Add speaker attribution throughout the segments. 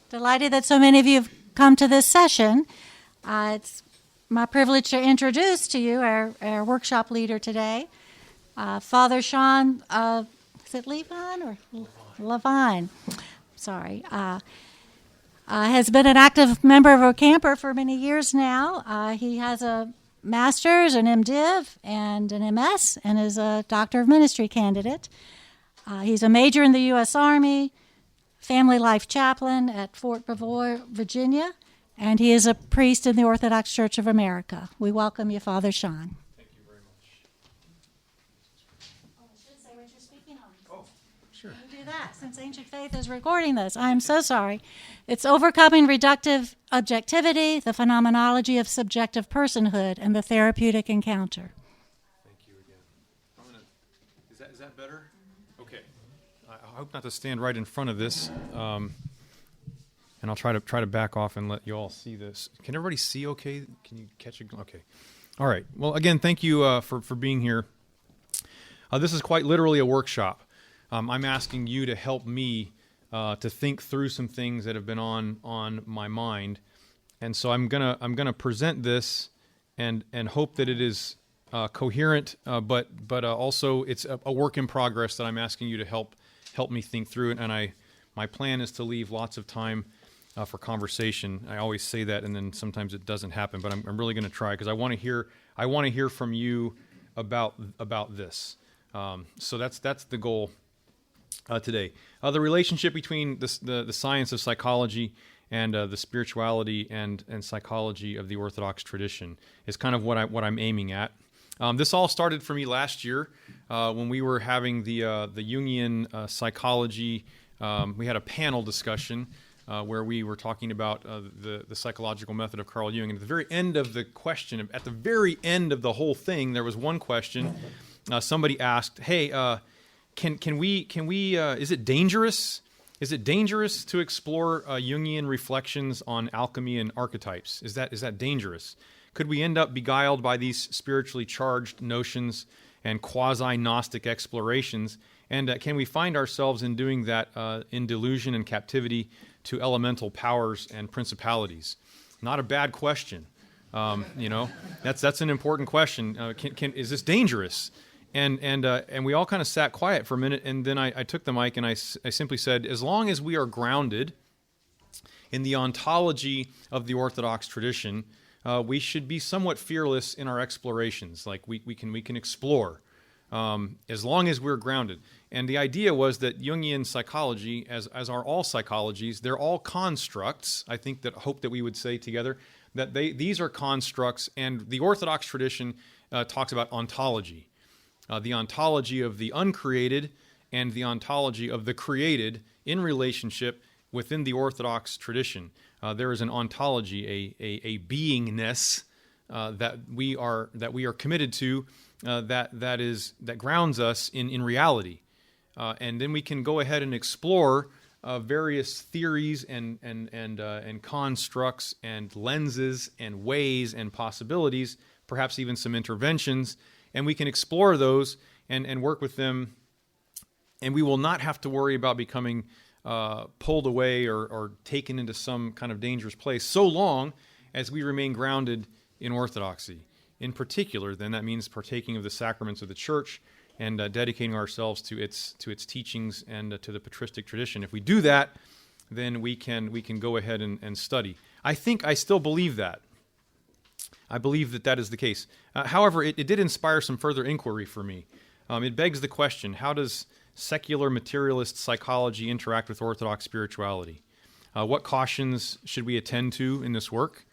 Speaker 1: Delighted that so many of you have come to this session. It's my privilege to introduce to you our workshop leader today, Father Sean, is it Levine or Levine? Sorry. Has been an active member of OCCAMPR for many years now. He has a master's, an MDiv, and an MS, and is a Doctor of Ministry candidate. He's a major in the U.S. Army, family life chaplain at Fort Belvoir, Virginia, and he is a priest in the Orthodox Church of America. We welcome you, Father Sean.
Speaker 2: Thank you very much.
Speaker 1: Oh, I should say what you're speaking on.
Speaker 2: Oh, sure.
Speaker 1: Let me do that, since Ancient Faith is recording this. I am so sorry. It's Overcoming Reductive Objectivity, the Phenomenology of Subjective Personhood, and the Therapeutic Encounter.
Speaker 2: Thank you again. Is that better? Okay. I hope not to stand right in front of this, and I'll try to back off and let you all see this. Can everybody see okay? Can you catch it? Okay. All right. Well, again, thank you for being here. This is quite literally a workshop. I'm asking you to help me to think through some things that have been on my mind, and so I'm gonna present this and hope that it is coherent, but also it's a work in progress that I'm asking you to help me think through it. And my plan is to leave lots of time for conversation. I always say that, and then sometimes it doesn't happen. But I'm really going to try, because I want to hear from you about this. So that's the goal today. The relationship between the science of psychology and the spirituality and psychology of the Orthodox tradition is kind of what I'm aiming at. This all started for me last year when we were having the Jungian psychology. We had a panel discussion where we were talking about the psychological method of Carl Jung. And at the very end of the question, at the very end of the whole thing, there was one question. Somebody asked, "Hey, can we? Is it dangerous? Is it dangerous to explore Jungian reflections on alchemy and archetypes? Is that dangerous? Could we end up beguiled by these spiritually charged notions and quasi-Gnostic explorations? And can we find ourselves in doing that in delusion and captivity to elemental powers and principalities?" Not a bad question. That's an important question. Is this dangerous? And we all kind of sat quiet for a minute, and then I took the mic and I simply said, as long as we are grounded in the ontology of the Orthodox tradition, we should be somewhat fearless in our explorations. Like we can explore as long as we're grounded. And the idea was that Jungian psychology, as are all psychologies, they're all constructs. I hope that we would say together that these are constructs, and the Orthodox tradition talks about ontology. The ontology of the uncreated and the ontology of the created in relationship within the Orthodox tradition. There is an ontology, a beingness that we are committed to, that grounds us in reality, and then we can go ahead and explore various theories and constructs and lenses and ways and possibilities, perhaps even some interventions. And we can explore those and work with them, and we will not have to worry about becoming pulled away or taken into some kind of dangerous place, so long as we remain grounded in orthodoxy. In particular, then, that means partaking of the sacraments of the Church and dedicating ourselves to its teachings and to the patristic tradition. If we do that, then we can go ahead and study. I still believe that. I believe that is the case. However, it did inspire some further inquiry for me. It begs the question, how does secular materialist psychology interact with Orthodox spirituality? What cautions should we attend to in this work?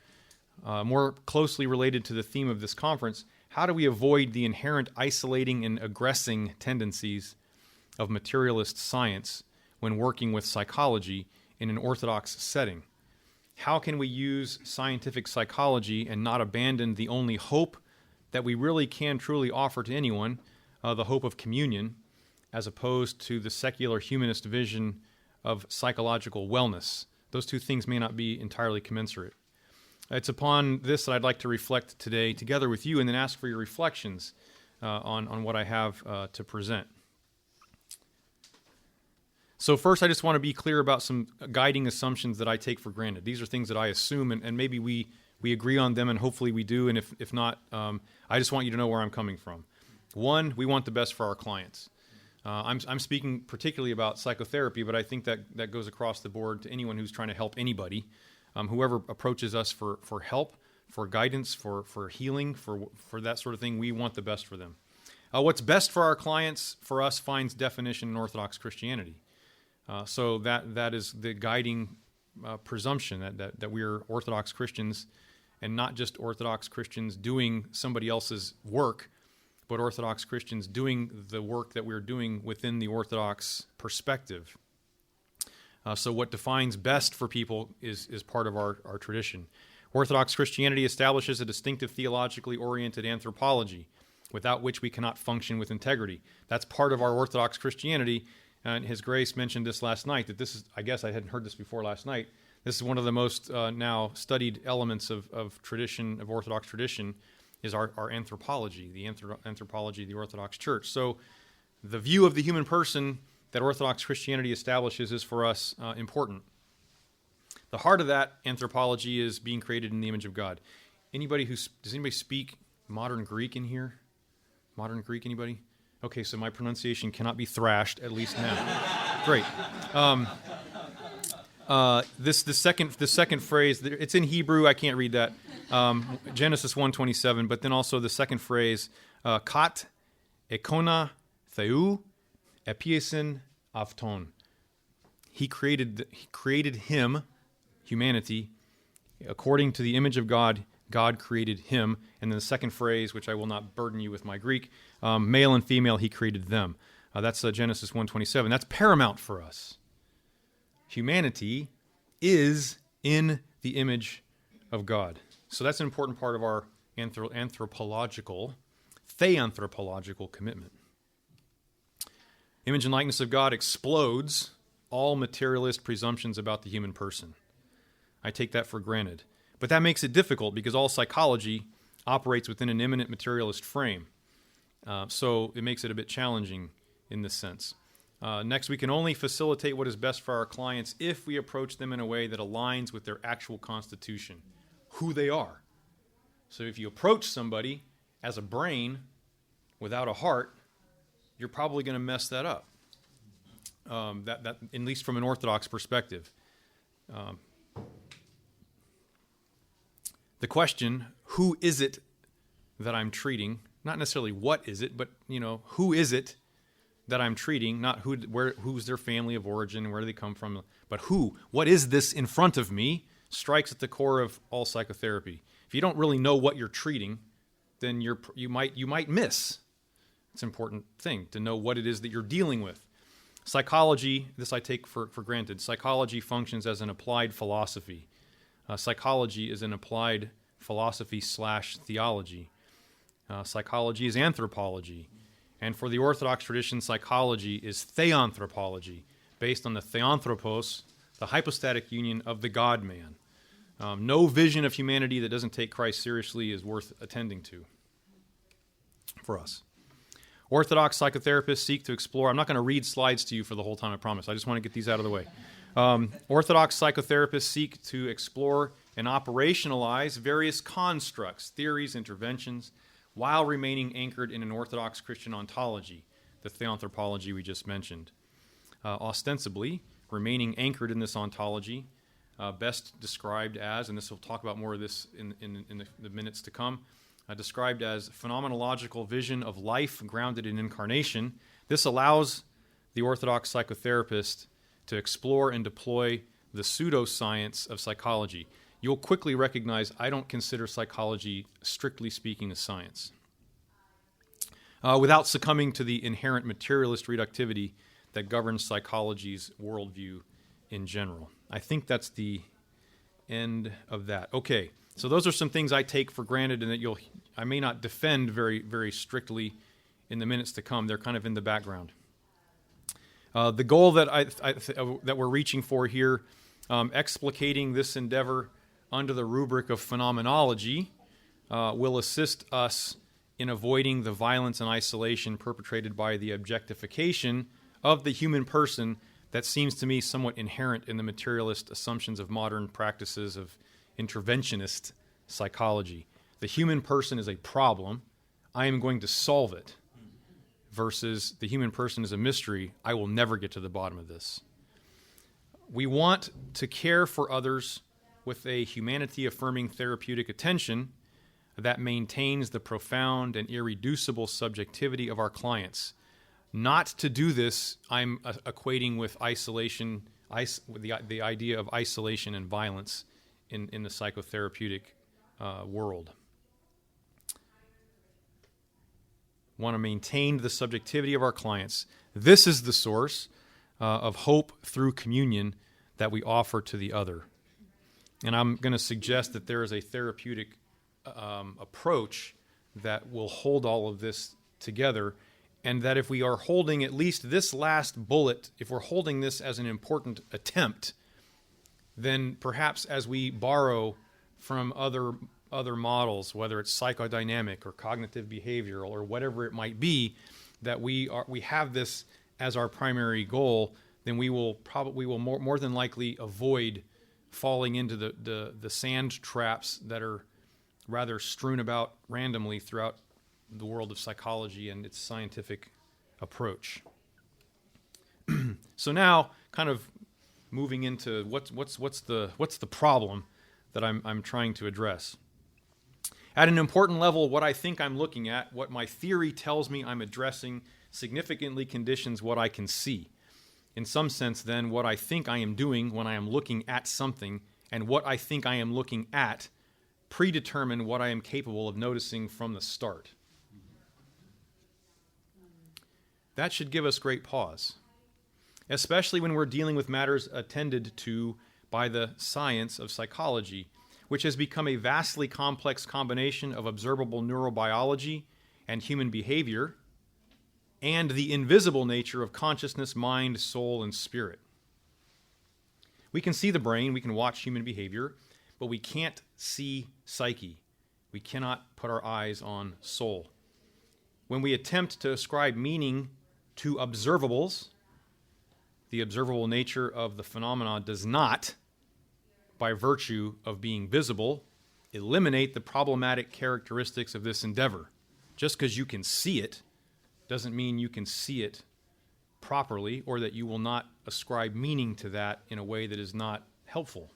Speaker 2: More closely related to the theme of this conference, how do we avoid the inherent isolating and aggressing tendencies of materialist science when working with psychology in an Orthodox setting? How can we use scientific psychology and not abandon the only hope that we really can truly offer to anyone, the hope of communion, as opposed to the secular humanist vision of psychological wellness? Those two things may not be entirely commensurate. It's upon this that I'd like to reflect today together with you, and then ask for your reflections on what I have to present. So first, I just want to be clear about some guiding assumptions that I take for granted. These are things that I assume, and maybe we agree on them, and hopefully we do, and if not, I just want you to know where I'm coming from. One, we want the best for our clients. I'm speaking particularly about psychotherapy, but I think that goes across the board to anyone who's trying to help anybody. Whoever approaches us for help, for guidance, for healing, for that sort of thing, we want the best for them. What's best for our clients, for us, finds definition in Orthodox Christianity. So that is the guiding presumption that we are Orthodox Christians, and not just Orthodox Christians doing somebody else's work, but Orthodox Christians doing the work that we're doing within the Orthodox perspective. So what defines best for people is part of our tradition. Orthodox Christianity establishes a distinctive theologically oriented anthropology, without which we cannot function with integrity. That's part of our Orthodox Christianity, and His Grace mentioned this last night, that this is, I guess I hadn't heard this before last night, this is one of the most now studied elements of tradition, of Orthodox tradition, is our anthropology, the anthropology of the Orthodox Church. So the view of the human person that Orthodox Christianity establishes is for us important. The heart of that anthropology is being created in the image of God. Does anybody speak modern Greek in here? Modern Greek, anybody? Okay, so my pronunciation cannot be thrashed, at least now. Great. The second phrase, it's in Hebrew, I can't read that. Genesis 1:27, but then also the second phrase, kat ekona theou epiesin avton. He created him, humanity, according to the image of God. God created him. And then the second phrase, which I will not burden you with my Greek, male and female, he created them. That's Genesis 1:27. That's paramount for us. Humanity is in the image of God. So that's an important part of our theanthropological commitment. Image and likeness of God explodes all materialist presumptions about the human person. I take that for granted. But that makes it difficult because all psychology operates within an immanent materialist frame. So it makes it a bit challenging in this sense. Next, we can only facilitate what is best for our clients if we approach them in a way that aligns with their actual constitution, who they are. So if you approach somebody as a brain without a heart, you're probably going to mess that up. That at least from an Orthodox perspective. The question, who is it that I'm treating? Not necessarily what is it, but who is it that I'm treating? Not who's their family of origin, where do they come from, but who? What is this in front of me? Strikes at the core of all psychotherapy. If you don't really know what you're treating, then you might miss. It's an important thing to know what it is that you're dealing with. Psychology, this I take for granted. Psychology functions as an applied philosophy. Psychology is an applied philosophy / theology. Psychology is anthropology. And for the Orthodox tradition, psychology is theanthropology, based on the theanthropos, the hypostatic union of the God-man. No vision of humanity that doesn't take Christ seriously is worth attending to for us. Orthodox psychotherapists seek to explore, I'm not going to read slides to you for the whole time, I promise. I just want to get these out of the way. Orthodox psychotherapists seek to explore and operationalize various constructs, theories, interventions, while remaining anchored in an Orthodox Christian ontology, the theanthropology we just mentioned. Ostensibly, remaining anchored in this ontology, best described as, and we'll talk about more of this in the minutes to come, described as phenomenological vision of life grounded in incarnation. This allows the Orthodox psychotherapist to explore and deploy the pseudoscience of psychology. You'll quickly recognize I don't consider psychology, strictly speaking, a science. Without succumbing to the inherent materialist reductivity that governs psychology's worldview in general. I think that's the end of that. Okay, so those are some things I take for granted and that I may not defend very, very strictly in the minutes to come. They're kind of in the background. The goal that that we're reaching for here, explicating this endeavor under the rubric of phenomenology, will assist us in avoiding the violence and isolation perpetrated by the objectification of the human person that seems to me somewhat inherent in the materialist assumptions of modern practices of interventionist psychology. The human person is a problem. I am going to solve it. Versus the human person is a mystery. I will never get to the bottom of this. We want to care for others with a humanity-affirming therapeutic attention that maintains the profound and irreducible subjectivity of our clients. Not to do this, I'm equating with isolation, with the idea of isolation and violence in the psychotherapeutic world. Want to maintain the subjectivity of our clients. This is the source of hope through communion that we offer to the other. And I'm going to suggest that there is a therapeutic approach that will hold all of this together, and that if we are holding at least this last bullet, if we're holding this as an important attempt, then perhaps as we borrow from other models, whether it's psychodynamic or cognitive behavioral or whatever it might be, that we have this as our primary goal, then we will more than likely avoid falling into the sand traps that are rather strewn about randomly throughout the world of psychology and its scientific approach. So now, kind of moving into what's the problem that I'm trying to address. At an important level, what I think I'm looking at, what my theory tells me I'm addressing, significantly conditions what I can see. In some sense, then, what I think I am doing when I am looking at something and what I think I am looking at predetermine what I am capable of noticing from the start. That should give us great pause, especially when we're dealing with matters attended to by the science of psychology, which has become a vastly complex combination of observable neurobiology and human behavior, and the invisible nature of consciousness, mind, soul, and spirit. We can see the brain, we can watch human behavior, but we can't see psyche. We cannot put our eyes on soul. When we attempt to ascribe meaning to observables, the observable nature of the phenomena does not, by virtue of being visible, eliminate the problematic characteristics of this endeavor. Just because you can see it doesn't mean you can see it properly or that you will not ascribe meaning to that in a way that is not helpful.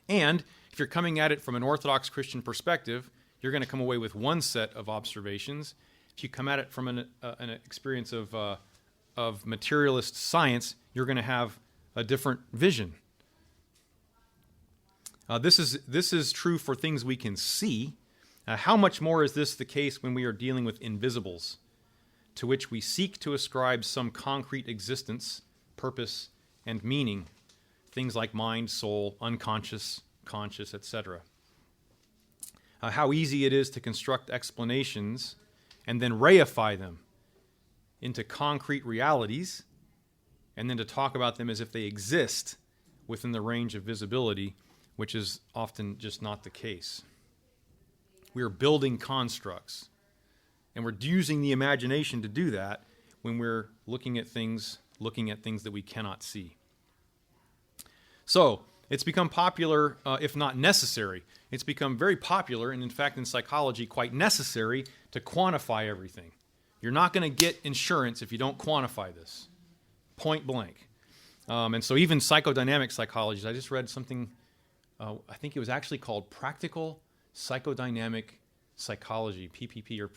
Speaker 2: And if you're coming at it from an Orthodox Christian perspective, you're going to come away with one set of observations. If you come at it from an experience of materialist science, you're going to have a different vision. This is true for things we can see. How much more is this the case when we are dealing with invisibles, to which we seek to ascribe some concrete existence, purpose, and meaning, things like mind, soul, unconscious, conscious, etc. How easy it is to construct explanations and then reify them into concrete realities, and then to talk about them as if they exist within the range of visibility, which is often just not the case. We are building constructs, and we're using the imagination to do that when we're looking at things that we cannot see. So, it's become popular, if not necessary. It's become very popular, and in fact in psychology quite necessary, to quantify everything. You're not going to get insurance if you don't quantify this, point blank. And so even psychodynamic psychologists, I just read something, I think it was actually called Practical Psychodynamic Psychology, PPP, or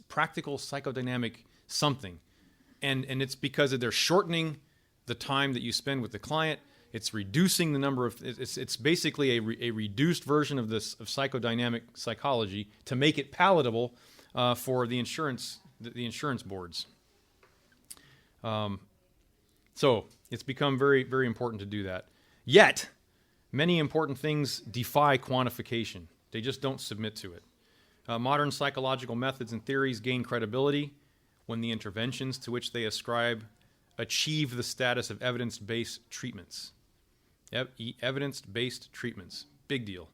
Speaker 2: Practical Psychodynamic something. And it's because they're shortening the time that you spend with the client. It's reducing the number of, it's basically a reduced version of this, of psychodynamic psychology to make it palatable for the insurance boards. So it's become very, very important to do that. Yet, many important things defy quantification. They just don't submit to it. Modern psychological methods and theories gain credibility when the interventions to which they ascribe achieve the status of evidence-based treatments. Evidence-based treatments. Big deal.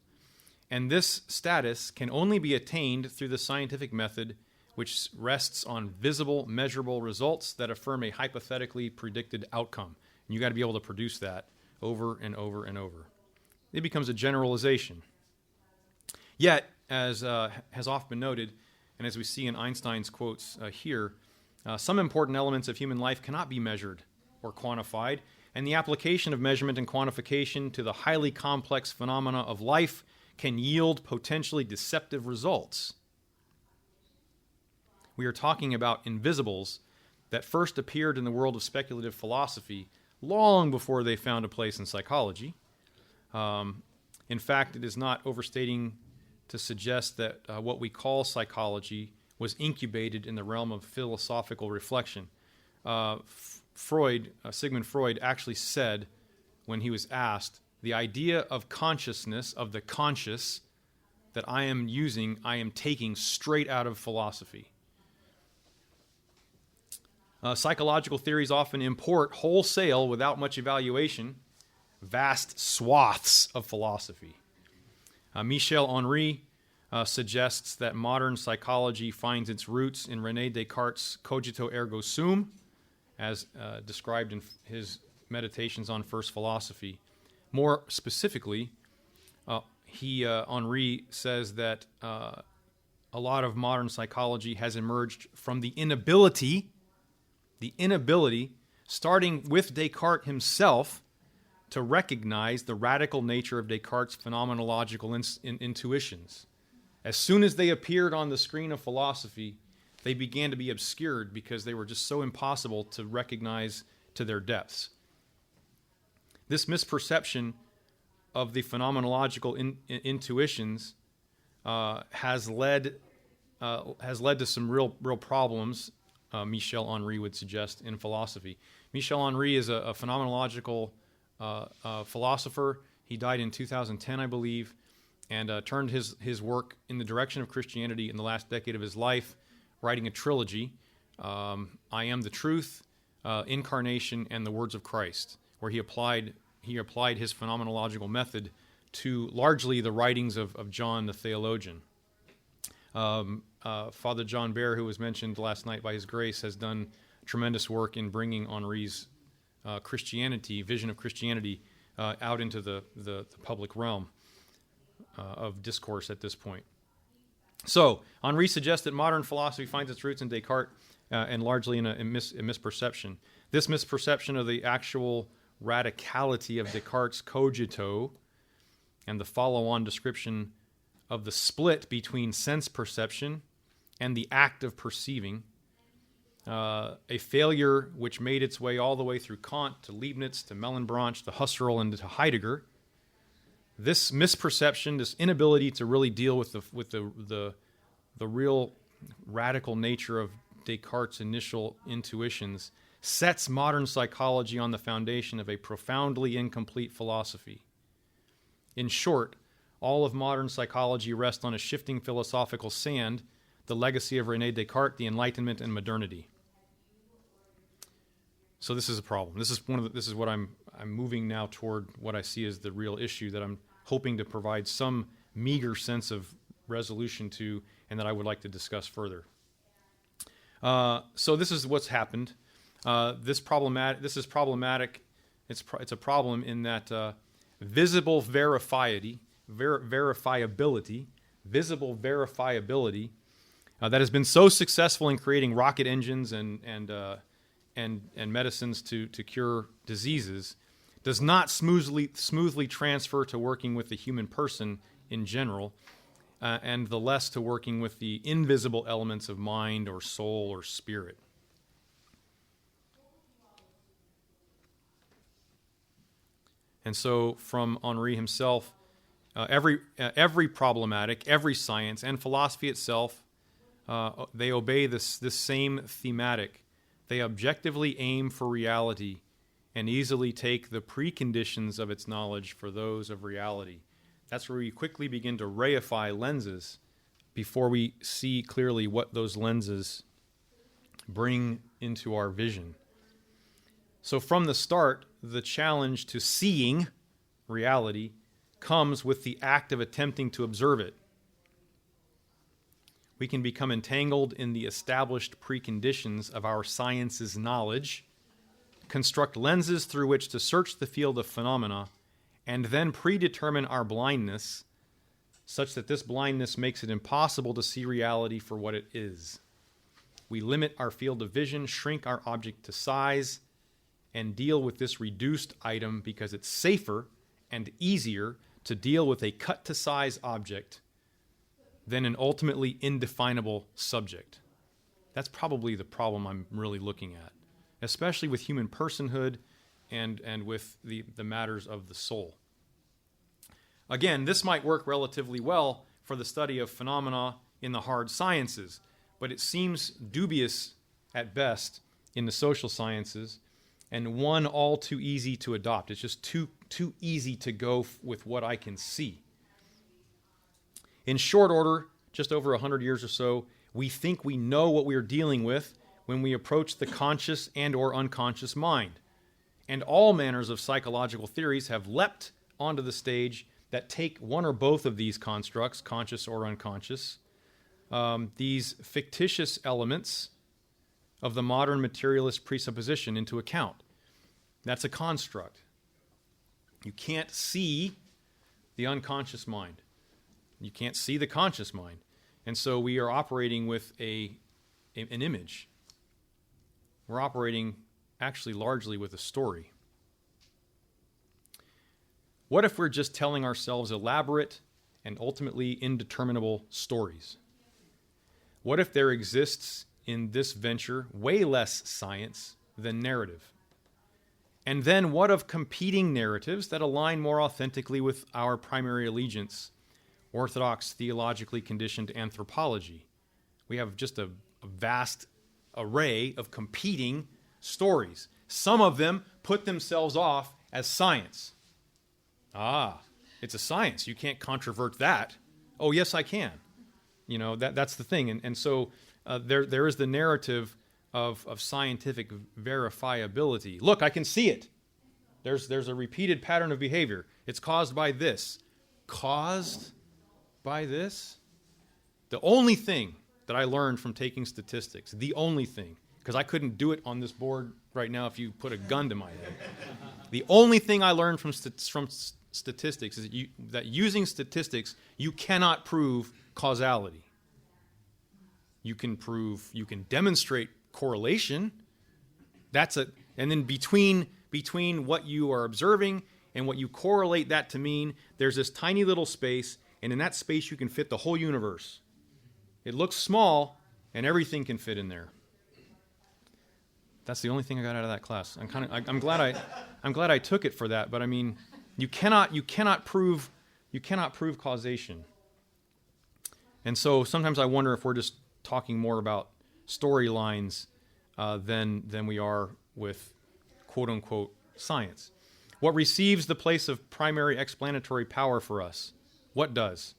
Speaker 2: And this status can only be attained through the scientific method, which rests on visible, measurable results that affirm a hypothetically predicted outcome. You got to be able to produce that over and over and over. It becomes a generalization. Yet, as has often been noted, and as we see in Einstein's quotes here, some important elements of human life cannot be measured or quantified, and the application of measurement and quantification to the highly complex phenomena of life can yield potentially deceptive results. We are talking about invisibles that first appeared in the world of speculative philosophy long before they found a place in psychology. In fact, it is not overstating to suggest that what we call psychology was incubated in the realm of philosophical reflection. Sigmund Freud actually said, when he was asked, the idea of consciousness, of the conscious, that I am taking straight out of philosophy. Psychological theories often import wholesale, without much evaluation, vast swaths of philosophy. Michel Henry suggests that modern psychology finds its roots in René Descartes' cogito ergo sum, as described in his Meditations on First Philosophy. More specifically, Henri says that a lot of modern psychology has emerged from the inability, starting with Descartes himself, to recognize the radical nature of Descartes' phenomenological intuitions. As soon as they appeared on the screen of philosophy, they began to be obscured because they were just so impossible to recognize to their depths. This misperception of the phenomenological intuitions has led to some real problems. Michel Henry would suggest in philosophy. Michel Henry is a phenomenological philosopher. He died in 2010, I believe, and turned his work in the direction of Christianity in the last decade of his life, writing a trilogy, I Am the Truth, Incarnation, and the Words of Christ, where he applied his phenomenological method to largely the writings of John the theologian. Father John Bear, who was mentioned last night by his grace, has done tremendous work in bringing Henri's vision of Christianity, out into the public realm of discourse at this point. So, Henri suggests that modern philosophy finds its roots in Descartes and largely in a misperception. This misperception of the actual radicality of Descartes' cogito and the follow-on description of the split between sense perception and the act of perceiving, a failure which made its way all the way through Kant to Leibniz to Mellenbranch to Husserl and to Heidegger. This misperception, this inability to really deal with the real radical nature of Descartes' initial intuitions, sets modern psychology on the foundation of a profoundly incomplete philosophy. In short, all of modern psychology rests on a shifting philosophical sand, the legacy of René Descartes, the Enlightenment, and modernity. So this is a problem. This is what I'm moving now toward what I see as the real issue that I'm hoping to provide some meager sense of resolution to, and that I would like to discuss further. So this is what's happened. This is problematic. It's a problem in that visible verifiability that has been so successful in creating rocket engines and medicines to cure diseases does not smoothly transfer to working with the human person in general, and the less to working with the invisible elements of mind or soul or spirit. And so, from Henri himself, every problematic, every science, and philosophy itself, they obey this same thematic. They objectively aim for reality and easily take the preconditions of its knowledge for those of reality. That's where we quickly begin to reify lenses before we see clearly what those lenses bring into our vision. So from the start, the challenge to seeing reality comes with the act of attempting to observe it. We can become entangled in the established preconditions of our science's knowledge construct lenses through which to search the field of phenomena, and then predetermine our blindness such that this blindness makes it impossible to see reality for what it is. We limit our field of vision, shrink our object to size, and deal with this reduced item because it's safer and easier to deal with a cut-to-size object than an ultimately indefinable subject. That's probably the problem I'm really looking at, especially with human personhood and with the matters of the soul. Again, this might work relatively well for the study of phenomena in the hard sciences, but it seems dubious at best in the social sciences, and one all too easy to adopt. It's just too easy to go with what I can see. In short order, just over 100 years or so, we think we know what we are dealing with when we approach the conscious and or unconscious mind. And all manners of psychological theories have leapt onto the stage that take one or both of these constructs, conscious or unconscious, these fictitious elements of the modern materialist presupposition into account. That's a construct. You can't see the unconscious mind. You can't see the conscious mind. And so we are operating with an image. We're operating actually largely with a story. What if we're just telling ourselves elaborate and ultimately indeterminable stories? What if there exists in this venture way less science than narrative? And then what of competing narratives that align more authentically with our primary allegiance, orthodox theologically conditioned anthropology? We have just a vast array of competing stories. Some of them put themselves off as science. It's a science. You can't controvert that. Oh, yes, I can. You know, that's the thing. And so there is the narrative of scientific verifiability. Look, I can see it. There's a repeated pattern of behavior. It's caused by this. Caused by this? The only thing that I learned from taking statistics, the only thing, because I couldn't do it on this board right now if you put a gun to my head. The only thing I learned from statistics is that using statistics, you cannot prove causality. You can demonstrate correlation. And then between what you are observing and what you correlate that to mean, there's this tiny little space, and in that space you can fit the whole universe. It looks small, and everything can fit in there. That's the only thing I got out of that class. I'm glad I took it for that. But I mean, you cannot prove causation. And so sometimes I wonder if we're just talking more about storylines than we are with quote unquote science. What receives the place of primary explanatory power for us? What does?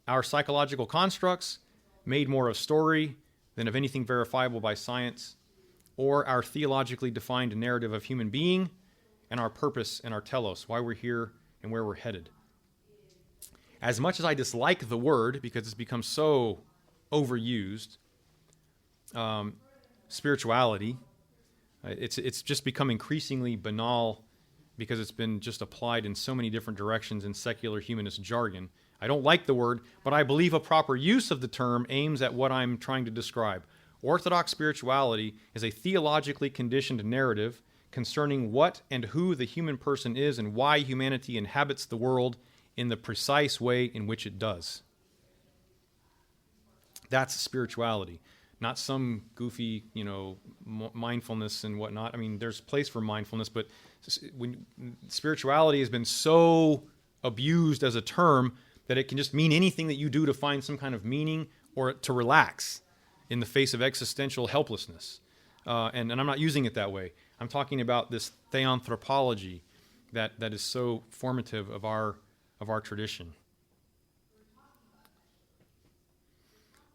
Speaker 2: Our psychological constructs, made more of story than of anything verifiable by science, or our theologically defined narrative of human being and our purpose and our telos, why we're here and where we're headed. As much as I dislike the word because it's become so overused, spirituality, it's just become increasingly banal because it's been just applied in so many different directions in secular humanist jargon. I don't like the word, but I believe a proper use of the term aims at what I'm trying to describe. Orthodox spirituality is a theologically conditioned narrative concerning what and who the human person is and why humanity inhabits the world in the precise way in which it does. That's spirituality, not some goofy, mindfulness and whatnot. I mean, there's place for mindfulness, but when spirituality has been so abused as a term that it can just mean anything that you do to find some kind of meaning or to relax in the face of existential helplessness. And I'm not using it that way. I'm talking about this theanthropology that is so formative of our tradition.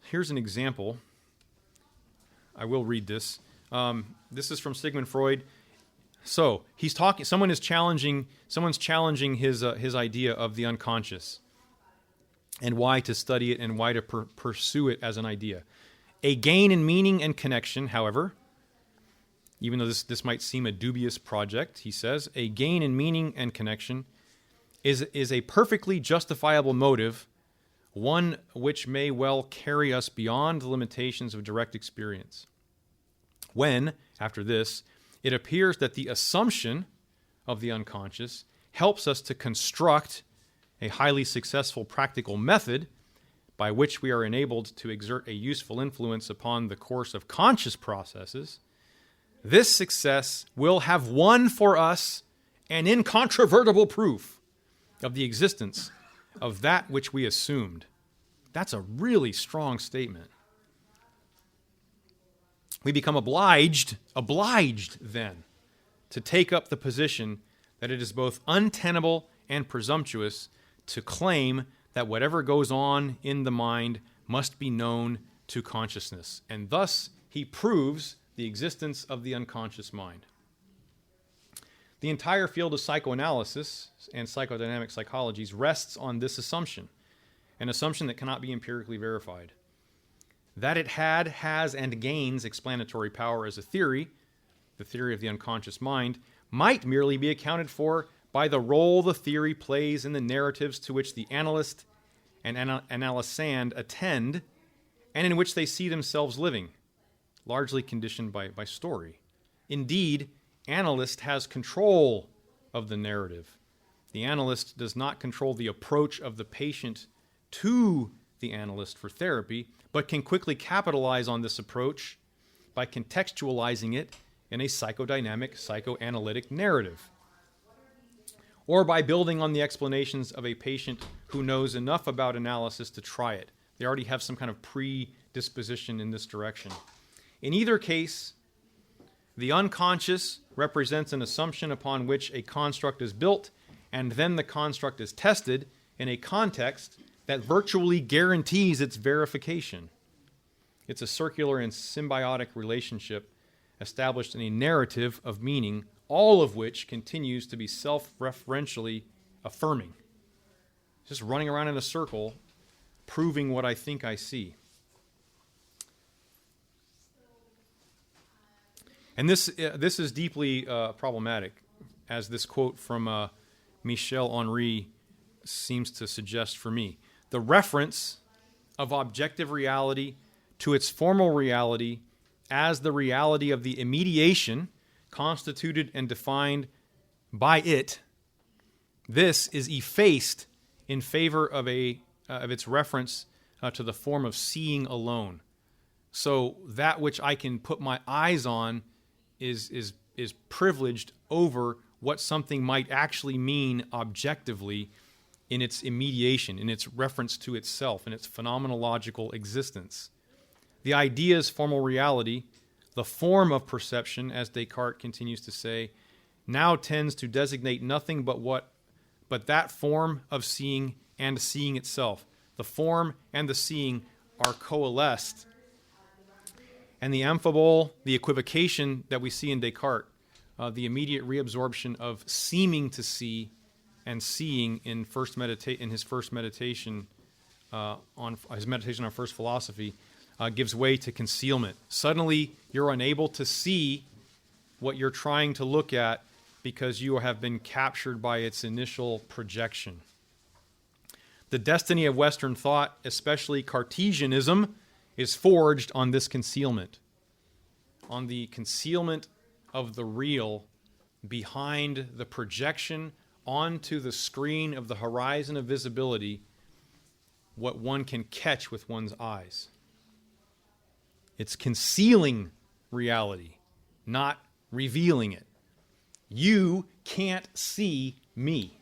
Speaker 2: Here's an example. I will read this. This is from Sigmund Freud. So he's talking. Someone's challenging his idea of the unconscious, and why to study it and why to pursue it as an idea. A gain in meaning and connection, however, even though this might seem a dubious project, he says, a gain in meaning and connection is a perfectly justifiable motive, one which may well carry us beyond the limitations of direct experience. When, after this, it appears that the assumption of the unconscious helps us to construct a highly successful practical method by which we are enabled to exert a useful influence upon the course of conscious processes, this success will have won for us an incontrovertible proof of the existence of that which we assumed. That's a really strong statement. We become obliged then, to take up the position that it is both untenable and presumptuous to claim that whatever goes on in the mind must be known to consciousness. And thus, he proves the existence of the unconscious mind. The entire field of psychoanalysis and psychodynamic psychologies rests on this assumption, an assumption that cannot be empirically verified. That it had, has, and gains explanatory power as a theory, the theory of the unconscious mind, might merely be accounted for by the role the theory plays in the narratives to which the analyst and analysand attend, and in which they see themselves living, largely conditioned by story. Indeed, analyst has control of the narrative. The analyst does not control the approach of the patient to the analyst for therapy, but can quickly capitalize on this approach by contextualizing it in a psychodynamic, psychoanalytic narrative, or by building on the explanations of a patient who knows enough about analysis to try it. They already have some kind of predisposition in this direction. In either case, the unconscious represents an assumption upon which a construct is built, and then the construct is tested in a context that virtually guarantees its verification. It's a circular and symbiotic relationship established in a narrative of meaning, all of which continues to be self-referentially affirming. Just running around in a circle, proving what I think I see. And this is deeply problematic, as this quote from Michel Henry seems to suggest for me. The reference of objective reality to its formal reality as the reality of the immediation constituted and defined by it, this is effaced in favor of its reference to the form of seeing alone. So that which I can put my eyes on is privileged over what something might actually mean objectively in its immediation, in its reference to itself, in its phenomenological existence. The idea's formal reality, the form of perception, as Descartes continues to say, now tends to designate nothing but that form of seeing and seeing itself. The form and the seeing are coalesced. And the amphibole, the equivocation that we see in Descartes, the immediate reabsorption of seeming to see and seeing in his first meditation on first philosophy, gives way to concealment. Suddenly, you're unable to see what you're trying to look at because you have been captured by its initial projection. The destiny of Western thought, especially Cartesianism, is forged on this concealment, on the concealment of the real behind the projection onto the screen of the horizon of visibility, what one can catch with one's eyes. It's concealing reality, not revealing it. You can't see me.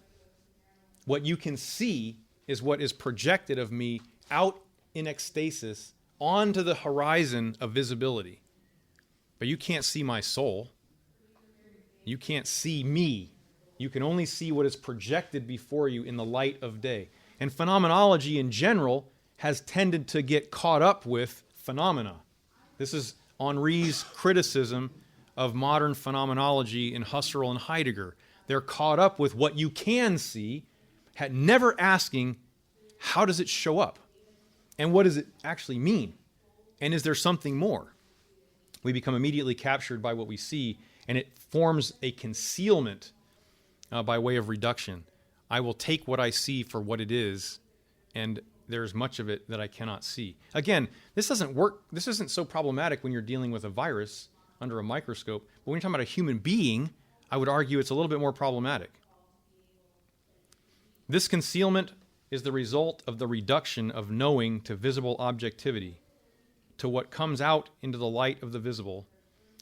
Speaker 2: What you can see is what is projected of me out in ecstasis onto the horizon of visibility. But you can't see my soul. You can't see me. You can only see what is projected before you in the light of day. And phenomenology in general has tended to get caught up with phenomena. This is Henri's criticism of modern phenomenology in Husserl and Heidegger. They're caught up with what you can see, never asking, how does it show up? And what does it actually mean? And is there something more? We become immediately captured by what we see, and it forms a concealment by way of reduction. I will take what I see for what it is, and there's much of it that I cannot see. Again, this doesn't work. This isn't so problematic when you're dealing with a virus under a microscope, but when you're talking about a human being, I would argue it's a little bit more problematic. This concealment is the result of the reduction of knowing to visible objectivity, to what comes out into the light of the visible,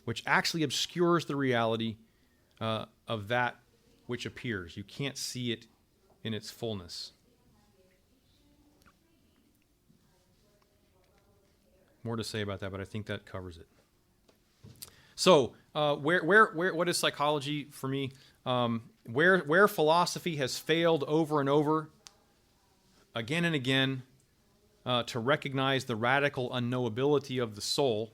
Speaker 2: which actually obscures the reality of that which appears. You can't see it in its fullness. More to say about that, but I think that covers it. So, what is psychology for me? Where philosophy has failed over and over, again and again, to recognize the radical unknowability of the soul,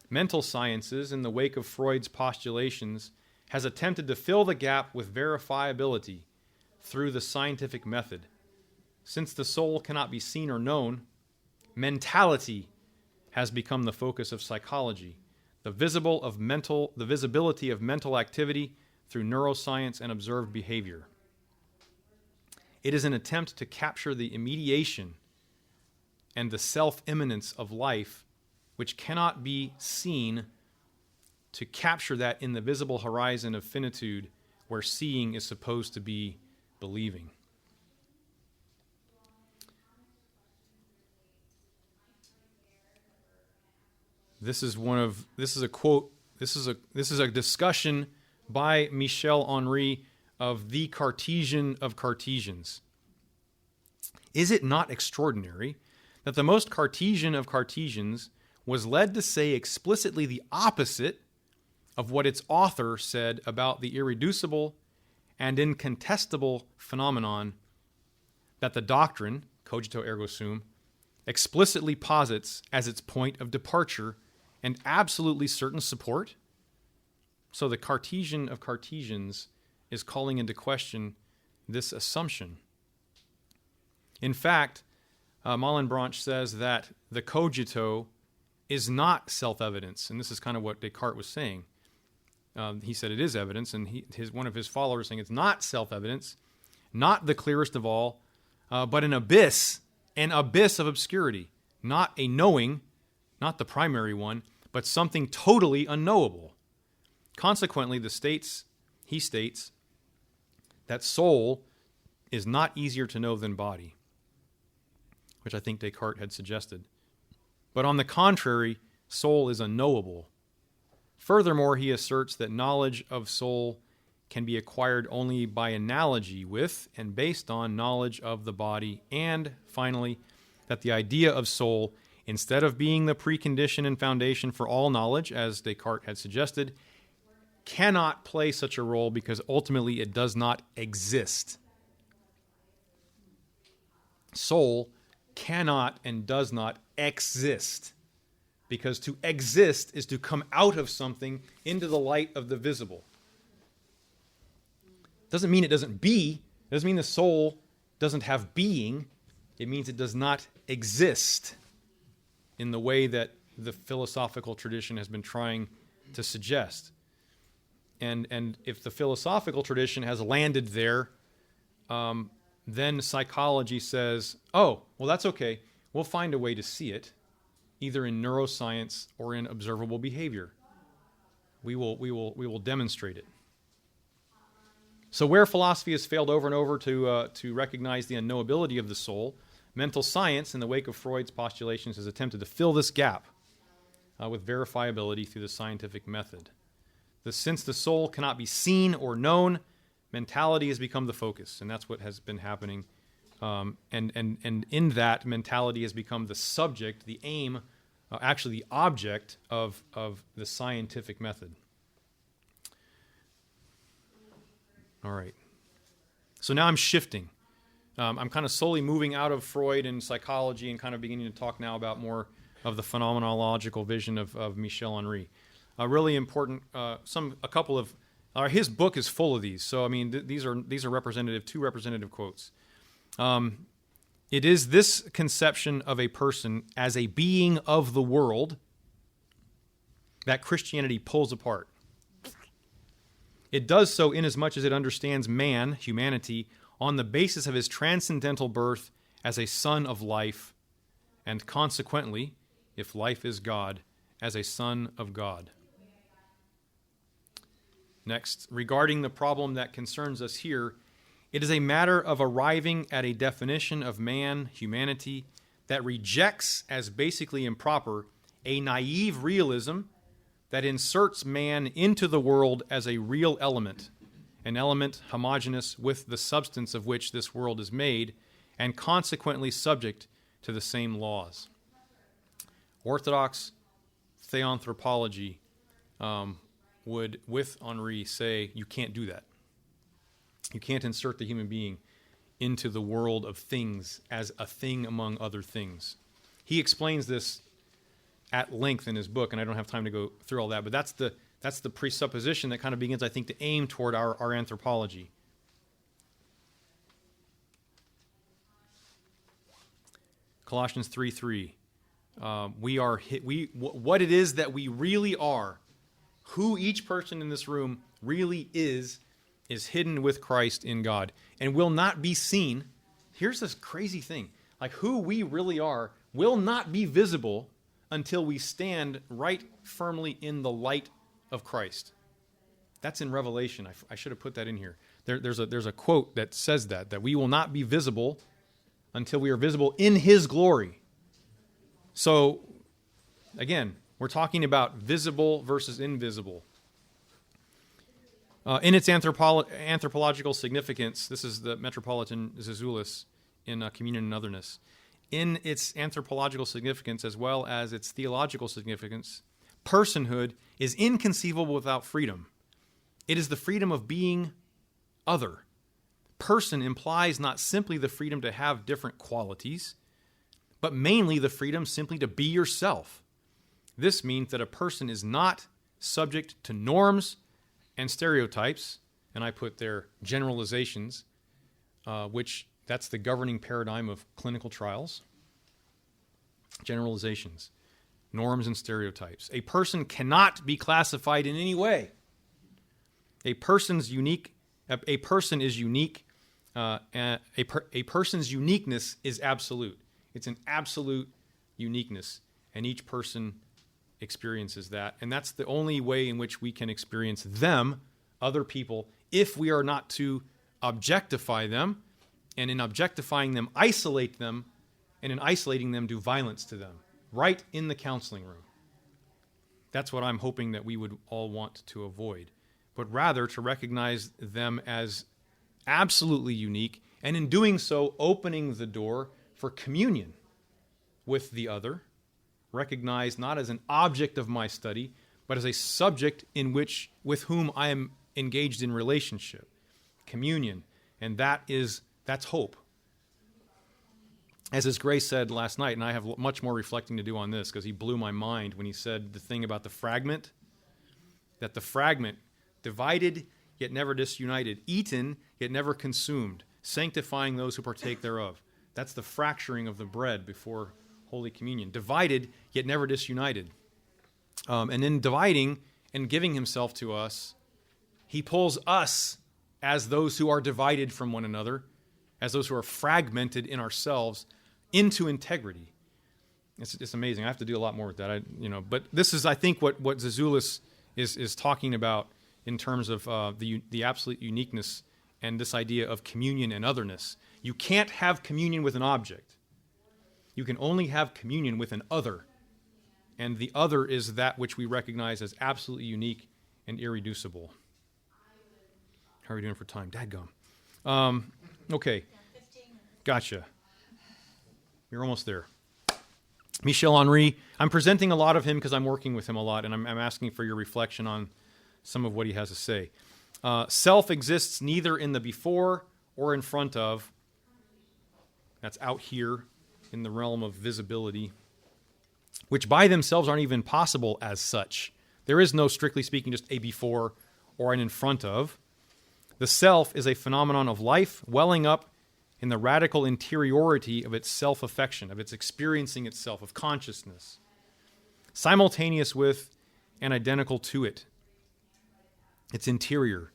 Speaker 2: mental sciences, in the wake of Freud's postulations, has attempted to fill the gap with verifiability through the scientific method. Since the soul cannot be seen or known, mentality has become the focus of psychology, the visibility of mental activity through neuroscience and observed behavior. It is an attempt to capture the immediation and the self-immanence of life, which cannot be seen, to capture that in the visible horizon of finitude, where seeing is supposed to be believing. This is a quote. This is a discussion by Michel Henry of the Cartesian of Cartesians. Is it not extraordinary that the most Cartesian of Cartesians was led to say explicitly the opposite of what its author said about the irreducible and incontestable phenomenon that the doctrine, cogito ergo sum, explicitly posits as its point of departure and absolutely certain support? So the Cartesian of Cartesians is calling into question this assumption. In fact, Malebranche says that the cogito is not self-evidence, and this is kind of what Descartes was saying. He said it is evidence, and one of his followers saying it's not self-evidence, not the clearest of all, but an abyss of obscurity, not a knowing, not the primary one, but something totally unknowable. Consequently, he states that soul is not easier to know than body, which I think Descartes had suggested. But on the contrary, soul is unknowable. Furthermore, he asserts that knowledge of soul can be acquired only by analogy with and based on knowledge of the body, and finally, that the idea of soul, instead of being the precondition and foundation for all knowledge, as Descartes had suggested, cannot play such a role because ultimately it does not exist. Soul cannot and does not exist, because to exist is to come out of something into the light of the visible. Doesn't mean it doesn't be. It doesn't mean the soul doesn't have being. It means it does not exist in the way that the philosophical tradition has been trying to suggest. And if the philosophical tradition has landed there, then psychology says, oh, well, that's okay. We'll find a way to see it, either in neuroscience or in observable behavior. We will demonstrate it. So where philosophy has failed over and over to recognize the unknowability of the soul, mental science, in the wake of Freud's postulations, has attempted to fill this gap with verifiability through the scientific method. Since the soul cannot be seen or known, mentality has become the focus, and that's what has been happening. And in that, mentality has become the subject, the aim, actually the object of the scientific method. All right. So now I'm shifting. I'm kind of slowly moving out of Freud and psychology and kind of beginning to talk now about more of the phenomenological vision of Michel Henry. A really important, his book is full of these. So I mean, these are two representative quotes. It is this conception of a person as a being of the world that Christianity pulls apart. It does so inasmuch as it understands man, humanity, on the basis of his transcendental birth as a son of life, and consequently, if life is God, as a son of God. Next, regarding the problem that concerns us here, it is a matter of arriving at a definition of man, humanity, that rejects as basically improper a naive realism that inserts man into the world as a real element, an element homogeneous with the substance of which this world is made, and consequently subject to the same laws. Orthodox theanthropology would, with Henri, say you can't do that. You can't insert the human being into the world of things as a thing among other things. He explains this at length in his book, and I don't have time to go through all that, but that's the presupposition that kind of begins, I think, to aim toward our anthropology. Colossians 3:3. What it is that we really are, who each person in this room really is hidden with Christ in God and will not be seen. Here's this crazy thing. Like, who we really are will not be visible until we stand right firmly in the light of Christ. That's in Revelation. I should have put that in here. There's a quote that says that we will not be visible until we are visible in His glory. So, again, we're talking about visible versus invisible. In its anthropological significance, this is the Metropolitan Zezoulis in Communion and Otherness. In its anthropological significance as well as its theological significance, personhood is inconceivable without freedom. It is the freedom of being other. Person implies not simply the freedom to have different qualities, but mainly the freedom simply to be yourself. This means that a person is not subject to norms and stereotypes, and I put there generalizations, which that's the governing paradigm of clinical trials. Generalizations, norms and stereotypes. A person cannot be classified in any way. A person's unique. A person is unique. A person's uniqueness is absolute. It's an absolute uniqueness, and each person experiences that, and that's the only way in which we can experience them, other people, if we are not to objectify them, and in objectifying them, isolate them, and in isolating them, do violence to them, right in the counseling room. That's what I'm hoping that we would all want to avoid, but rather to recognize them as absolutely unique, and in doing so, opening the door for communion with the other, recognized not as an object of my study, but as a subject with whom I am engaged in relationship, communion, and that's hope. As His Grace said last night, and I have much more reflecting to do on this because he blew my mind when he said the thing about the fragment, that the fragment, divided yet never disunited, eaten yet never consumed, sanctifying those who partake thereof. That's the fracturing of the bread before Holy Communion. Divided, yet never disunited. And in dividing and giving Himself to us, He pulls us as those who are divided from one another, as those who are fragmented in ourselves, into integrity. It's amazing. I have to do a lot more with that. But this is, I think, what Zezoulis is talking about in terms of the absolute uniqueness and this idea of communion and otherness. You can't have communion with an object. You can only have communion with an other. And the other is that which we recognize as absolutely unique and irreducible. How are we doing for time? Dadgum. Okay. Gotcha. You're almost there. Michel Henri. I'm presenting a lot of him because I'm working with him a lot, and I'm asking for your reflection on some of what he has to say. Self exists neither in the before or in front of. That's out here in the realm of visibility, which by themselves aren't even possible as such. There is no, strictly speaking, just a before or an in front of. The self is a phenomenon of life welling up in the radical interiority of its self-affection, of its experiencing itself, of consciousness, simultaneous with and identical to it. It's interior.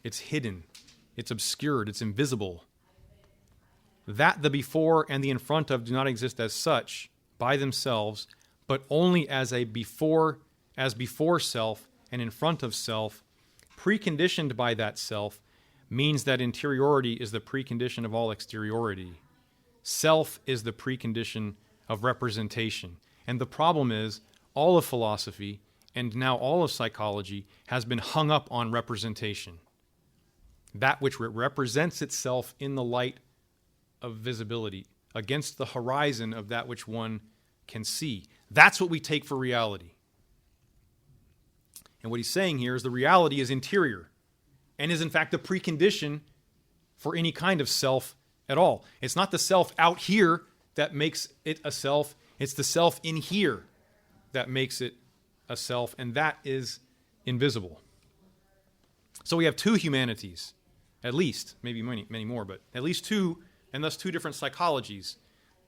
Speaker 2: It's hidden. It's obscured. It's invisible. That the before and the in front of do not exist as such by themselves, but only as before self and in front of self, preconditioned by that self, means that interiority is the precondition of all exteriority. Self is the precondition of representation. And the problem is, all of philosophy, and now all of psychology, has been hung up on representation. That which represents itself in the light of visibility, against the horizon of that which one can see. That's what we take for reality. And what he's saying here is the reality is interior, and is in fact the precondition for any kind of self at all. It's not the self out here that makes it a self, it's the self in here that makes it a self, and that is invisible. So we have two humanities, at least, maybe many more, but at least two, and thus two different psychologies.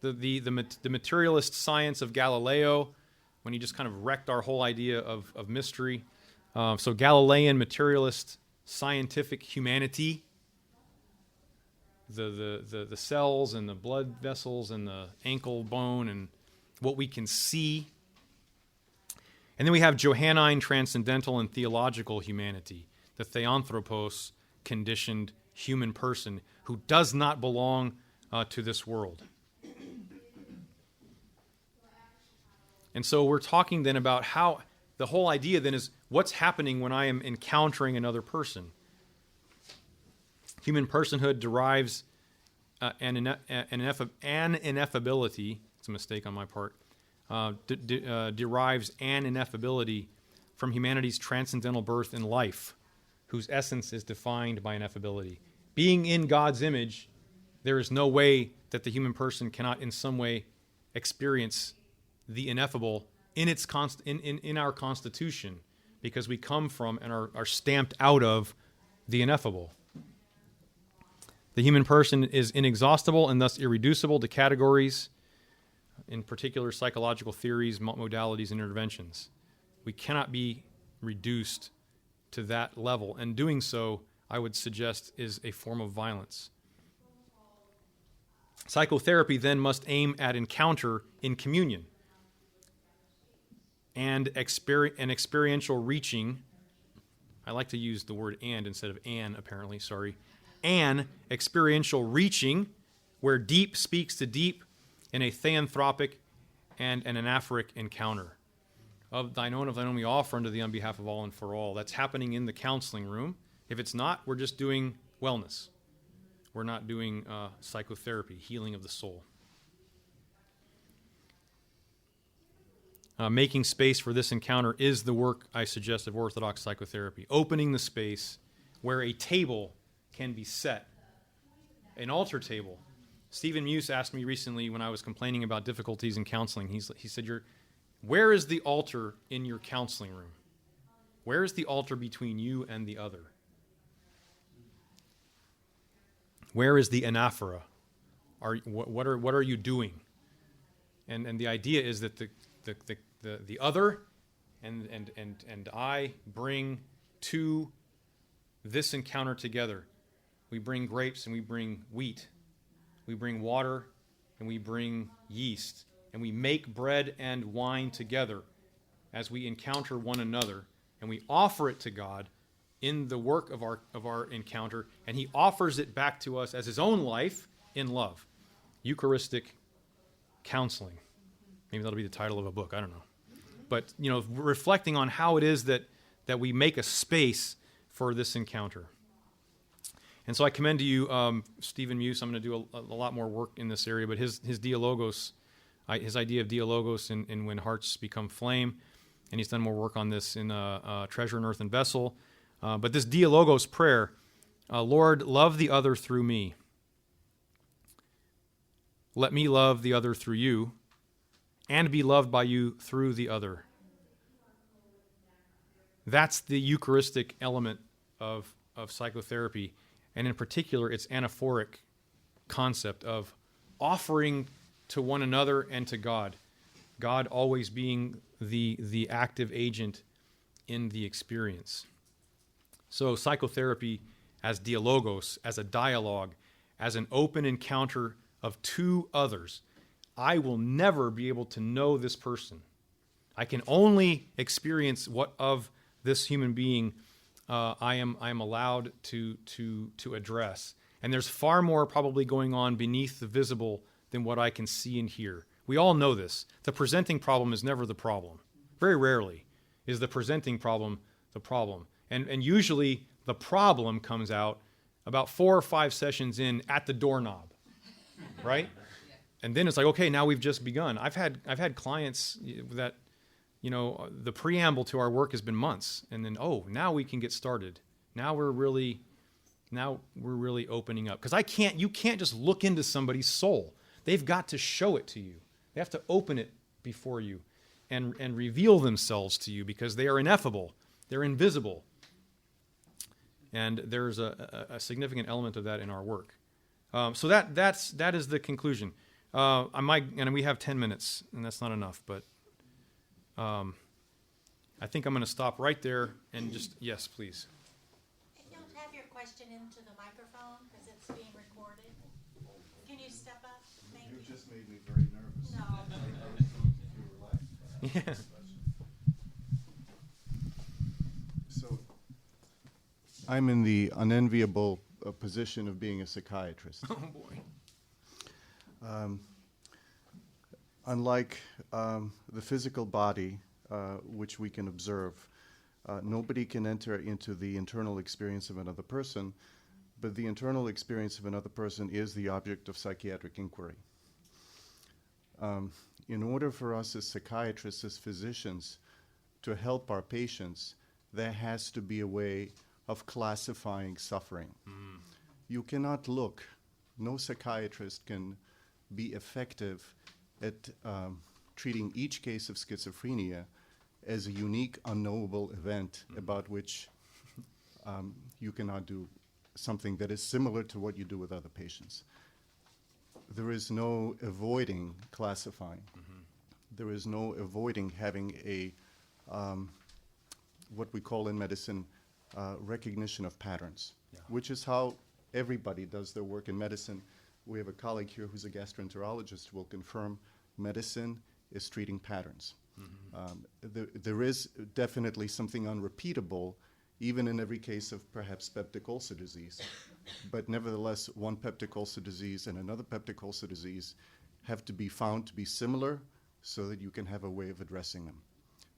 Speaker 2: The materialist science of Galileo, when he just kind of wrecked our whole idea of mystery. So Galilean materialist scientific humanity, the cells and the blood vessels and the ankle bone and what we can see. And then we have Johannine transcendental and theological humanity, the theanthropos conditioned human person who does not belong to this world. And so we're talking then about how the whole idea then is what's happening when I am encountering another person. Human personhood derives an ineffability, it's a mistake on my part, derives an ineffability from humanity's transcendental birth in life, whose essence is defined by ineffability. Being in God's image, there is no way that the human person cannot in some way experience the ineffable in our constitution, because we come from and are stamped out of the ineffable. The human person is inexhaustible and thus irreducible to categories, in particular psychological theories, modalities, and interventions. We cannot be reduced to that level, and doing so, I would suggest, is a form of violence. Psychotherapy then must aim at encounter in communion and experiential reaching. I like to use the word and instead of an, apparently, sorry. An experiential reaching where deep speaks to deep in a theanthropic and an anaphoric encounter. Of thine own we offer unto thee on behalf of all and for all. That's happening in the counseling room. If it's not, we're just doing wellness. We're not doing psychotherapy, healing of the soul. Making space for this encounter is the work, I suggest, of Orthodox psychotherapy. Opening the space where a table can be set, an altar table. Stephen Muse asked me recently when I was complaining about difficulties in counseling, he said, where is the altar in your counseling room? Where is the altar between you and the other? Where is the anaphora? What are you doing? And the idea is that the other and I bring to this encounter together. We bring grapes and we bring wheat. We bring water and we bring yeast. And we make bread and wine together as we encounter one another. And we offer it to God in the work of our encounter. And he offers it back to us as his own life in love. Eucharistic counseling. Maybe that'll be the title of a book. I don't know. But, reflecting on how it is that we make a space for this encounter. And so I commend to you Stephen Muse. I'm going to do a lot more work in this area, but his dialogos, his idea of dialogos in When Hearts Become Flame, and he's done more work on this in Treasure in Earthen Vessel. But this dialogos prayer, Lord, love the other through me. Let me love the other through you, and be loved by you through the other. That's the Eucharistic element of psychotherapy, and in particular, its anaphoric concept of offering to one another and to God. God always being the active agent in the experience. So psychotherapy as dialogos, as a dialogue, as an open encounter of two others. I will never be able to know this person. I can only experience what of this human being I am allowed to address. And there's far more probably going on beneath the visible than what I can see and hear. We all know this. The presenting problem is never the problem. Very rarely is the presenting problem the problem. And usually the problem comes out about 4 or 5 sessions in at the doorknob, right? And then it's like, okay, now we've just begun. I've had clients that, the preamble to our work has been months, and then now we can get started. Now we're really opening up, because you can't just look into somebody's soul. They've got to show it to you. They have to open it before you and reveal themselves to you, because they are ineffable. They're invisible. And there's a significant element of that in our work. So that is the conclusion. And we have 10 minutes, and that's not enough, but I think I'm going to stop right there and just, yes, please.
Speaker 1: If you'll have your question into the microphone, because it's being recorded. Can you step up? Thank you.
Speaker 3: You just made me very nervous.
Speaker 1: No.
Speaker 2: Yeah.
Speaker 3: So, I'm in the unenviable position of being a psychiatrist.
Speaker 2: Oh, boy.
Speaker 3: Unlike the physical body, which we can observe, nobody can enter into the internal experience of another person, but the internal experience of another person is the object of psychiatric inquiry. In order for us as psychiatrists, as physicians, to help our patients, there has to be a way of classifying suffering. You cannot no psychiatrist can be effective at treating each case of schizophrenia as a unique, unknowable event about which you cannot do something that is similar to what you do with other patients. There is no avoiding classifying. There is no avoiding having a, what we call in medicine, recognition of patterns, which is how everybody does their work in medicine. We have a colleague here who's a gastroenterologist who will confirm medicine is treating patterns. There is definitely something unrepeatable, even in every case of perhaps peptic ulcer disease. But nevertheless, one peptic ulcer disease and another peptic ulcer disease have to be found to be similar so that you can have a way of addressing them.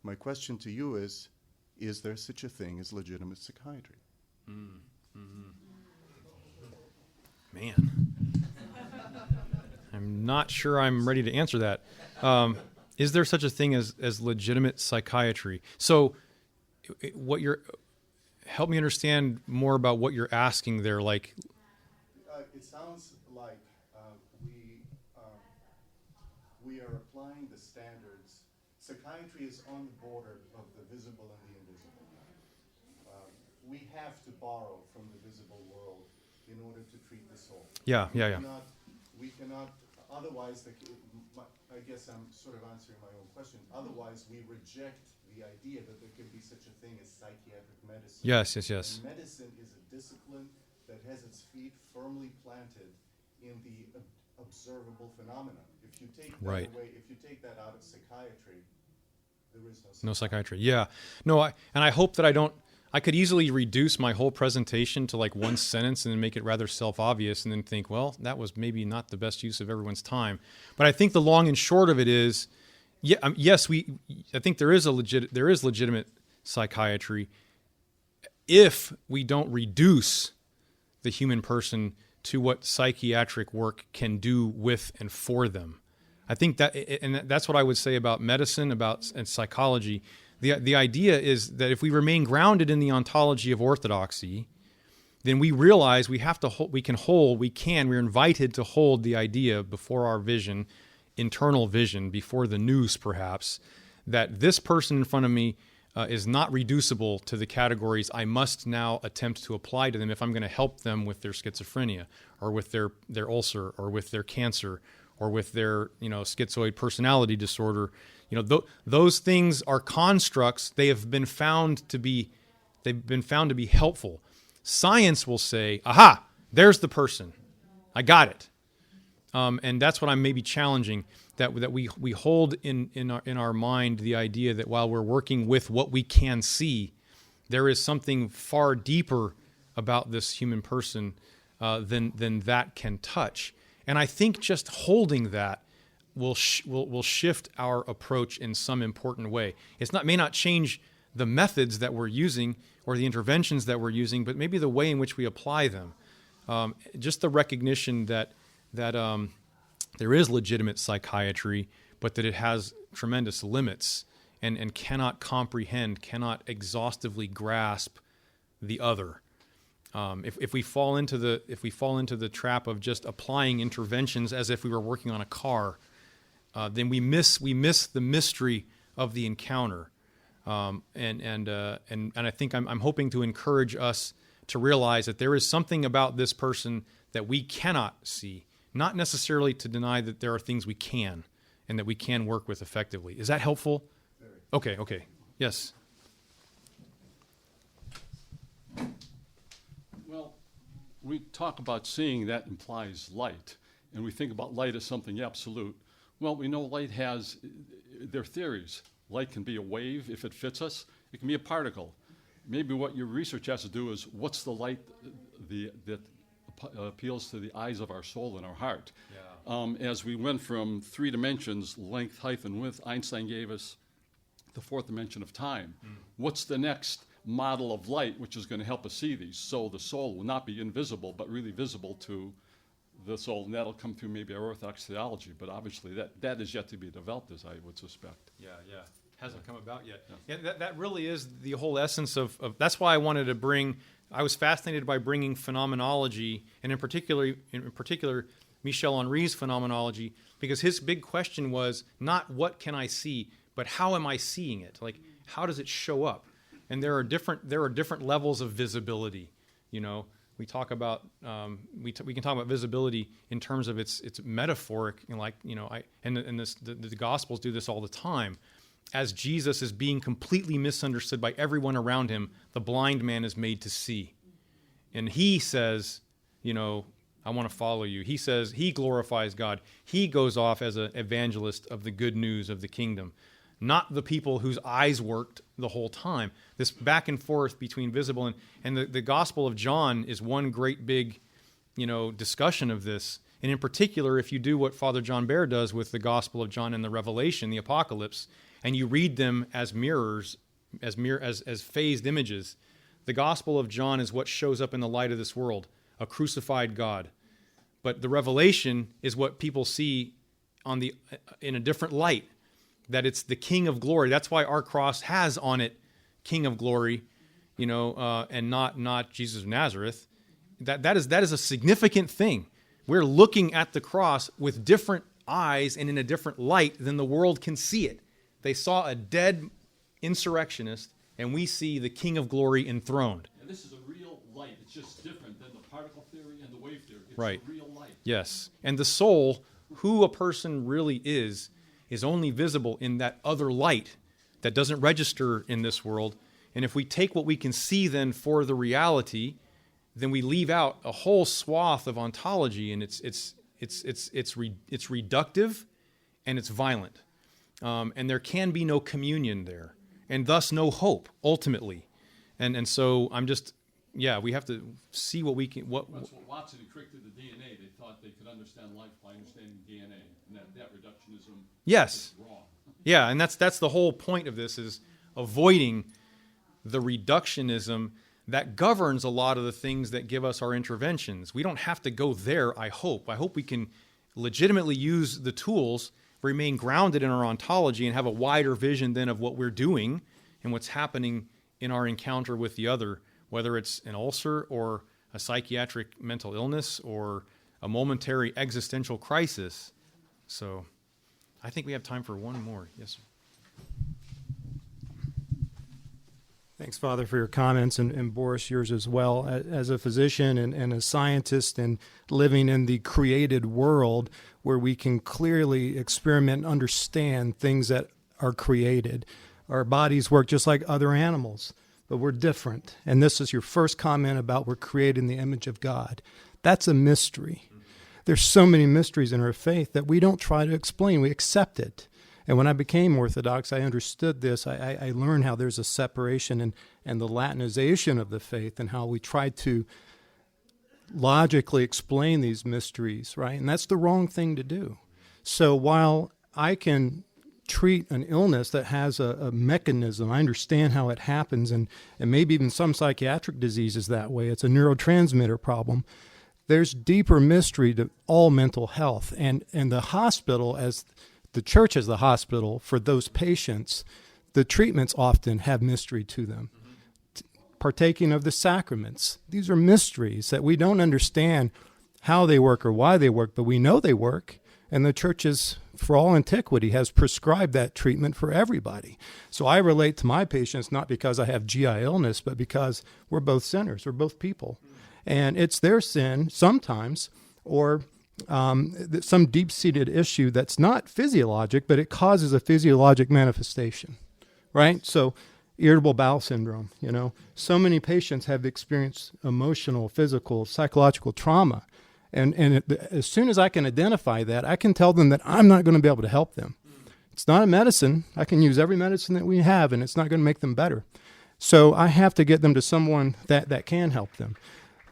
Speaker 3: My question to you is there such a thing as legitimate psychiatry?
Speaker 2: Man. I'm not sure I'm ready to answer that. Is there such a thing as legitimate psychiatry? So help me understand more about what you're asking there. Like,
Speaker 3: it sounds like we are applying the standards. Psychiatry is on the border of the visible and the invisible. We have to borrow from the visible world in order to treat the soul.
Speaker 2: Yeah.
Speaker 3: We cannot, otherwise, I guess I'm sort of answering my own question. Otherwise, we reject the idea that there can be such a thing as psychiatric medicine.
Speaker 2: Yes.
Speaker 3: And medicine is a discipline that has its feet firmly planted in the observable phenomena. If you take that away, if you take that out of psychiatry, there is no
Speaker 2: psychiatry. Yeah. No, I hope that I could easily reduce my whole presentation to like one sentence and then make it rather self-obvious and then think, well, that was maybe not the best use of everyone's time. But I think the long and short of it is, yes, I think there is legitimate psychiatry if we don't reduce the human person to what psychiatric work can do with and for them. I think that's what I would say about medicine, and psychology. The idea is that if we remain grounded in the ontology of orthodoxy, then we realize we're invited to hold the idea before our vision, internal vision, before the nous perhaps, that this person in front of me is not reducible to the categories I must now attempt to apply to them if I'm going to help them with their schizophrenia or with their ulcer or with their cancer or with their, schizoid personality disorder. Those things are constructs. They've been found to be helpful. Science will say, aha, there's the person. I got it. And that's what I'm maybe challenging, that we hold in our mind the idea that while we're working with what we can see, there is something far deeper about this human person than that can touch. And I think just holding that will shift our approach in some important way. May not change the methods that we're using or the interventions that we're using, but maybe the way in which we apply them. Just the recognition that there is legitimate psychiatry, but that it has tremendous limits and cannot comprehend, cannot exhaustively grasp the other. If we fall into the trap of just applying interventions as if we were working on a car, then we miss the mystery of the encounter. And I think I'm hoping to encourage us to realize that there is something about this person that we cannot see, not necessarily to deny that there are things we can and that we can work with effectively. Is that helpful? Very. Okay. Yes.
Speaker 4: Well, we talk about seeing that implies light, and we think about light as something absolute. Well, we know light has their theories. Light can be a wave if it fits us. It can be a particle. Maybe what your research has to do is what's the light that appeals to the eyes of our soul and our heart. Yeah. As we went from 3 dimensions, length, height, and width, Einstein gave us the 4th dimension of time. What's the next model of light which is going to help us see these? So the soul will not be invisible, but really visible to the soul, and that'll come through maybe our Orthodox theology, but obviously that is yet to be developed, as I would suspect.
Speaker 2: Yeah. Hasn't come about yet. Yeah, that really is the whole essence of that's why I wanted to bring. I was fascinated by bringing phenomenology, and in particular, Michel Henry's phenomenology, because his big question was not what can I see, but how am I seeing it? Like, how does it show up? And there are different levels of visibility. We talk about we can talk about visibility in terms of its metaphoric, the Gospels do this all the time. As Jesus is being completely misunderstood by everyone around him, the blind man is made to see. And he says, I want to follow you. He says he glorifies God. He goes off as an evangelist of the good news of the kingdom, not the people whose eyes worked the whole time. This back and forth between visible and the Gospel of John is one great big, discussion of this. And in particular, if you do what Father John Baer does with the Gospel of John and the Revelation, the Apocalypse, and you read them as mirrors, as phased images, the Gospel of John is what shows up in the light of this world, a crucified God. But the Revelation is what people see in a different light, that it's the King of Glory. That's why our cross has on it King of Glory, and not Jesus of Nazareth. That is a significant thing. We're looking at the cross with different eyes and in a different light than the world can see it. They saw a dead insurrectionist, and we see the King of Glory enthroned.
Speaker 4: And this is a real light. It's just different than the particle theory and the wave theory. It's
Speaker 2: right.
Speaker 4: A real light.
Speaker 2: Yes. And the soul, who a person really is only visible in that other light that doesn't register in this world. And if we take what we can see then for the reality, then we leave out a whole swath of ontology, and it's reductive and it's violent. And there can be no communion there, and thus no hope, ultimately. And so I'm just, we have to see what we can...
Speaker 4: That's what Watson and Crick did the DNA. They thought they could understand life by understanding DNA, and that reductionism is wrong.
Speaker 2: Yeah, and that's the whole point of this, is avoiding the reductionism that governs a lot of the things that give us our interventions. We don't have to go there, I hope. I hope we can legitimately use the tools, remain grounded in our ontology, and have a wider vision then of what we're doing and what's happening in our encounter with the other, whether it's an ulcer or a psychiatric mental illness or a momentary existential crisis. So I think we have time for one more. Yes, sir.
Speaker 5: Thanks, Father, for your comments, and Boris, yours as well. As a physician and a scientist and living in the created world where we can clearly experiment and understand things that are created, our bodies work just like other animals, but we're different. And this is your first comment about we're created in the image of God. That's a mystery. There's so many mysteries in our faith that we don't try to explain. We accept it. And when I became Orthodox, I understood this. I learned how there's a separation and the Latinization of the faith and how we try to logically explain these mysteries, right? And that's the wrong thing to do. So while I can treat an illness that has a mechanism, I understand how it happens, and maybe even some psychiatric diseases that way. It's a neurotransmitter problem. There's deeper mystery to all mental health. And the hospital, as the church as the hospital for those patients, the treatments often have mystery to them. Partaking of the sacraments, these are mysteries that we don't understand how they work or why they work, but we know they work. And the church is, for all antiquity, has prescribed that treatment for everybody. So I relate to my patients not because I have GI illness, but because we're both sinners, we're both people. And it's their sin sometimes, or some deep-seated issue that's not physiologic, but it causes a physiologic manifestation, right? So irritable bowel syndrome, so many patients have experienced emotional, physical, psychological trauma. And as soon as I can identify that, I can tell them that I'm not going to be able to help them. It's not a medicine. I can use every medicine that we have, and it's not going to make them better. So I have to get them to someone that can help them.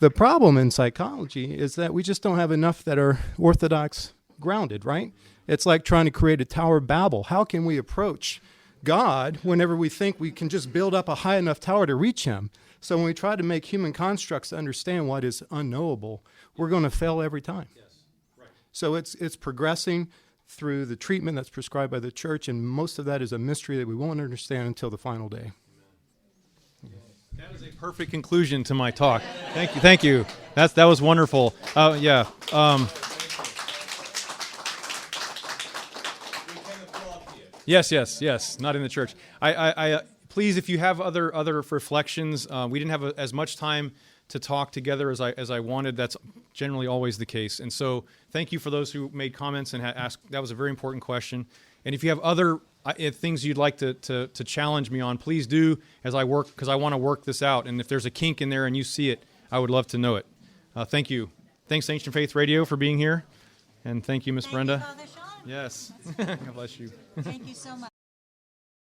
Speaker 5: The problem in psychology is that we just don't have enough that are orthodox grounded, right? It's like trying to create a Tower of Babel. How can we approach God whenever we think we can just build up a high enough tower to reach him? So when we try to make human constructs to understand what is unknowable, we're going to fail every time. Yes, right. So it's progressing through the treatment that's prescribed by the church, and most of that is a mystery that we won't understand until the final day.
Speaker 2: That is a perfect conclusion to my talk. Thank you. That was wonderful. Yeah. Yes. Not in the church. I please, if you have other reflections, we didn't have as much time to talk together as I wanted. That's generally always the case. And so, thank you for those who made comments and asked. That was a very important question. And if you have other things you'd like to challenge me on, please do as I work, because I want to work this out. And if there's a kink in there and you see it, I would love to know it. Thank you. Thanks, Ancient Faith Radio, for being here. And thank you, Miss Brenda.
Speaker 1: Thank you, Father Sean.
Speaker 2: Yes. God bless you.
Speaker 1: Thank you so much.